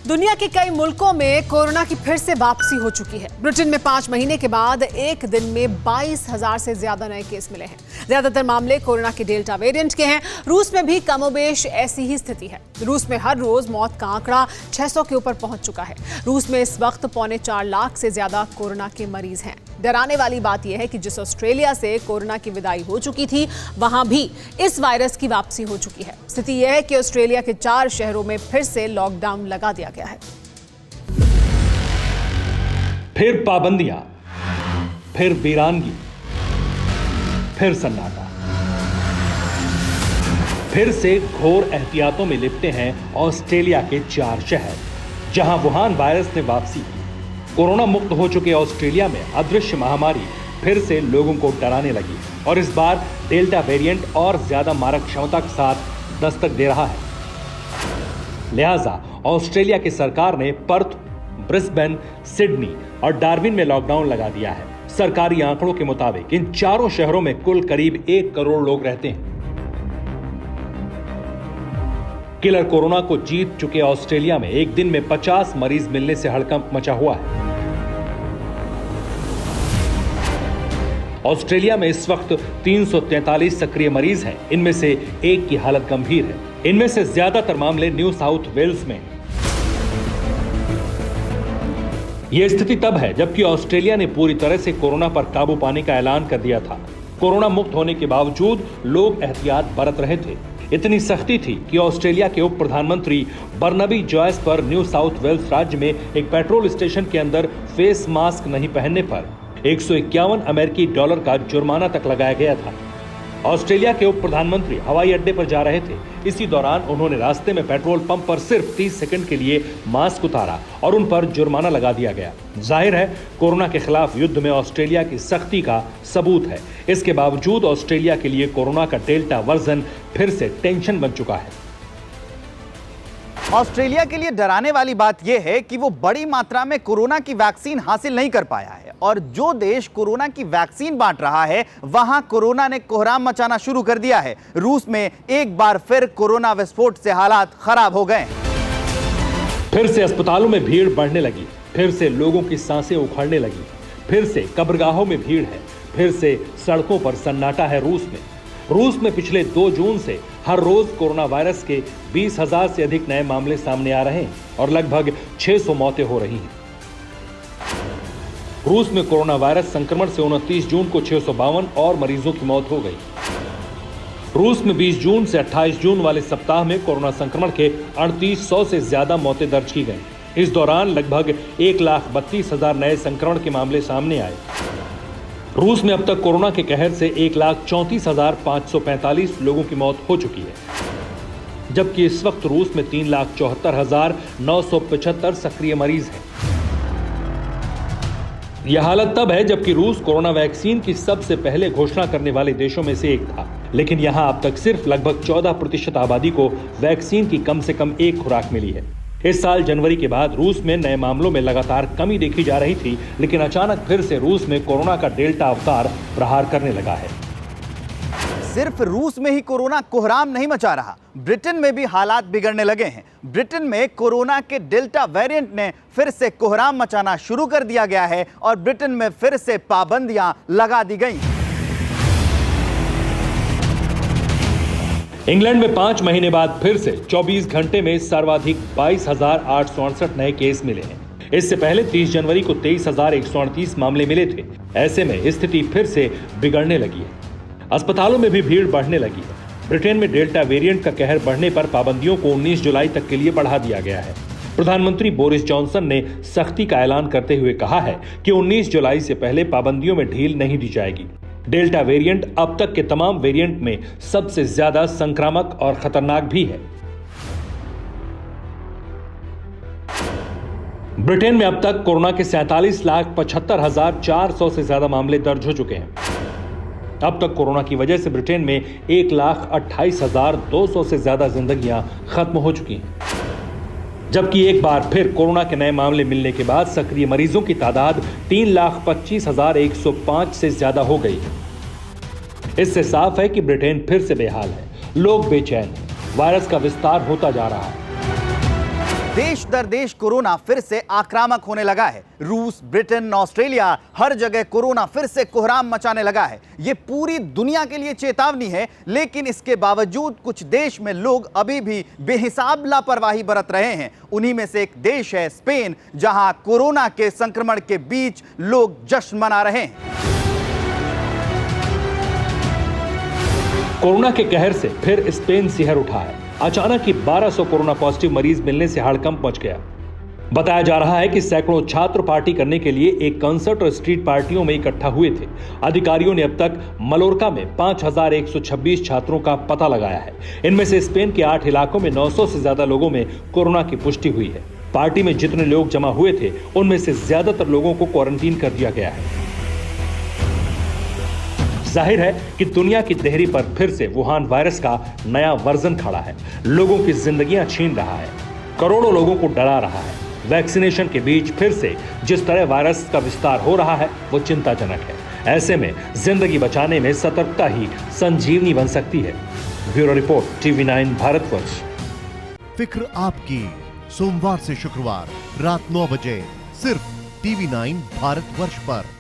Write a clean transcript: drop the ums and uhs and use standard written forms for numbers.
दुनिया के कई मुल्कों में कोरोना की फिर से वापसी हो चुकी है। ब्रिटेन में 5 महीने के बाद एक दिन में 22,000 से ज्यादा नए केस मिले हैं। ज्यादातर मामले कोरोना के डेल्टा वेरिएंट के हैं। रूस में भी कमोबेश ऐसी ही स्थिति है। रूस में हर रोज मौत का आंकड़ा 600 के ऊपर पहुंच चुका है। रूस में इस वक्त 4.25 लाख से ज्यादा कोरोना के मरीज हैं। डराने वाली बात यह है कि जिस ऑस्ट्रेलिया से कोरोना की विदाई हो चुकी थी, वहां भी इस वायरस की वापसी हो चुकी है। स्थिति यह है कि ऑस्ट्रेलिया के 4 शहरों में फिर से लॉकडाउन लगा दिया गया है। फिर पाबंदियां, फिर वीरानगी, फिर सन्नाटा, फिर से घोर एहतियातों में लिपटे हैं ऑस्ट्रेलिया के 4 शहर, जहां वुहान वायरस ने वापसी की। कोरोना मुक्त हो चुके ऑस्ट्रेलिया में अदृश्य महामारी फिर से लोगों को डराने लगी और इस बार डेल्टा वेरिएंट और ज्यादा मारक क्षमता के साथ दस्तक दे रहा है। लिहाजा ऑस्ट्रेलिया की सरकार ने पर्थ, ब्रिस्बेन, सिडनी और डार्विन में लॉकडाउन लगा दिया है। सरकारी आंकड़ों के मुताबिक इन 4 शहरों में कुल करीब 1 करोड़ लोग रहते हैं। किलर कोरोना को जीत चुके ऑस्ट्रेलिया में एक दिन में 50 मरीज मिलने से हड़कंप मचा हुआ है। ऑस्ट्रेलिया में इस वक्त 343 सक्रिय मरीज हैं। इनमें से एक की हालत गंभीर है। इनमें से ज्यादातर मामले न्यू साउथ वेल्स में। यह स्थिति तब है जबकि ऑस्ट्रेलिया ने पूरी तरह से कोरोना पर काबू पाने का ऐलान कर दिया था। कोरोना मुक्त होने के बावजूद लोग एहतियात बरत रहे थे। इतनी सख्ती थी कि ऑस्ट्रेलिया के उप प्रधानमंत्री बर्नबी जॉयस पर न्यू साउथ वेल्स राज्य में एक पेट्रोल स्टेशन के अंदर फेस मास्क नहीं पहनने पर $151 अमेरिकी का जुर्माना तक लगाया गया था। ऑस्ट्रेलिया के उप प्रधानमंत्री हवाई अड्डे पर जा रहे थे। इसी दौरान उन्होंने रास्ते में पेट्रोल पंप पर सिर्फ 30 सेकंड के लिए मास्क उतारा और उन पर जुर्माना लगा दिया गया। जाहिर है कोरोना के खिलाफ युद्ध में ऑस्ट्रेलिया की सख्ती का सबूत है। इसके बावजूद ऑस्ट्रेलिया के लिए कोरोना का डेल्टा वर्जन फिर से टेंशन बन चुका है। ऑस्ट्रेलिया के लिए डराने वाली बात यह है कि वो बड़ी मात्रा में कोरोना की वैक्सीन हासिल नहीं कर पाया है और जो देश कोरोना की वैक्सीन बांट रहा है वहां कोरोना ने कोहराम मचाना शुरू कर दिया है। रूस में एक बार फिर कोरोना विस्फोट से हालात खराब हो गए। फिर से अस्पतालों में भीड़ बढ़ने लगी, फिर से लोगों की सांसें उखड़ने लगी, फिर से कब्रगाहों में भीड़ है, फिर से सड़कों पर सन्नाटा है। रूस में पिछले 2 जून से हर रोज कोरोना वायरस के 20,000 से अधिक नए मामले सामने आ रहे हैं और लगभग 600 मौतें हो रही हैं। रूस में कोरोना वायरस संक्रमण से 29 जून को 652 और मरीजों की मौत हो गई। रूस में 20 जून से 28 जून वाले सप्ताह में कोरोना संक्रमण के 3800 से ज्यादा मौतें दर्ज की गईं। इस दौरान लगभग 1,32,000 नए संक्रमण के मामले सामने आए। रूस में अब तक कोरोना के कहर से 1,34,545 लोगों की मौत हो चुकी है, जबकि इस वक्त रूस में 3,74,975 सक्रिय मरीज हैं। यह हालत तब है जबकि रूस कोरोना वैक्सीन की सबसे पहले घोषणा करने वाले देशों में से एक था, लेकिन यहां अब तक सिर्फ लगभग 14% आबादी को वैक्सीन की कम से कम एक खुराक मिली है। इस साल जनवरी के बाद रूस में नए मामलों में लगातार कमी देखी जा रही थी, लेकिन अचानक फिर से रूस में कोरोना का डेल्टा अवतार प्रहार करने लगा है। सिर्फ रूस में ही कोरोना कोहराम नहीं मचा रहा, ब्रिटेन में भी हालात बिगड़ने लगे हैं। ब्रिटेन में कोरोना के डेल्टा वेरिएंट ने फिर से कोहराम मचाना शुरू कर दिया गया है और ब्रिटेन में फिर से पाबंदियां लगा दी गई। इंग्लैंड में 5 महीने बाद फिर से 24 घंटे में सर्वाधिक 22,868 नए केस मिले हैं। इससे पहले 30 जनवरी को 23,138 मामले मिले थे। ऐसे में स्थिति फिर से बिगड़ने लगी है। अस्पतालों में भी भीड़ बढ़ने लगी है। ब्रिटेन में डेल्टा वेरिएंट का कहर बढ़ने पर पाबंदियों को 19 जुलाई तक के लिए बढ़ा दिया गया है। प्रधानमंत्री बोरिस जॉनसन ने सख्ती का ऐलान करते हुए कहा है कि 19 जुलाई से पहले पाबंदियों में ढील नहीं दी जाएगी। डेल्टा वेरिएंट अब तक के तमाम वेरिएंट में सबसे ज्यादा संक्रामक और खतरनाक भी है। ब्रिटेन में अब तक कोरोना के 47,75,400 से ज्यादा मामले दर्ज हो चुके हैं। अब तक कोरोना की वजह से ब्रिटेन में 1,28,200 से ज्यादा जिंदगियां खत्म हो चुकी हैं, जबकि एक बार फिर कोरोना के नए मामले मिलने के बाद सक्रिय मरीजों की तादाद 3,25,105 से ज्यादा हो गई है। इससे साफ है कि ब्रिटेन फिर से बेहाल है। लोग बेचैन हैं। वायरस का विस्तार होता जा रहा है। देश दर देश कोरोना फिर से आक्रामक होने लगा है। रूस, ब्रिटेन, ऑस्ट्रेलिया, हर जगह कोरोना फिर से कोहराम मचाने लगा है। ये पूरी दुनिया के लिए चेतावनी है, लेकिन इसके बावजूद कुछ देश में लोग अभी भी बेहिसाब लापरवाही बरत रहे हैं। उन्हीं में से एक देश है स्पेन, जहां कोरोना के संक्रमण के बीच लोग जश्न मना रहे हैं। कोरोना के कहर से फिर स्पेन सिहर उठा है। अचानक ही 1200 कोरोना पॉजिटिव मरीज मिलने से हड़कंप मच गया। बताया जा रहा है कि सैकड़ों छात्र पार्टी करने के लिए एक कंसर्ट और स्ट्रीट पार्टियों में इकट्ठा हुए थे। अधिकारियों ने अब तक मलोरका में 5126 छात्रों का पता लगाया है। इनमें से स्पेन के 8 इलाकों में 900 से ज्यादा लोगों में कोरोना की पुष्टि हुई है। पार्टी में जितने लोग जमा हुए थे, उनमें से ज्यादातर लोगों को क्वारंटीन कर दिया गया है। जाहिर है कि दुनिया की देहरी पर फिर से वुहान वायरस का नया वर्जन खड़ा है। लोगों की जिंदगियां छीन रहा है, करोड़ों लोगों को डरा रहा है। वैक्सीनेशन के बीच फिर से जिस तरह वायरस का विस्तार हो रहा है, वो चिंताजनक है। ऐसे में जिंदगी बचाने में सतर्कता ही संजीवनी बन सकती है। Bureau report, TV9 Bharatvarsh. फिक्र आपकी, सोमवार से शुक्रवार रात 9 बजे सिर्फ TV9 भारतवर्ष पर।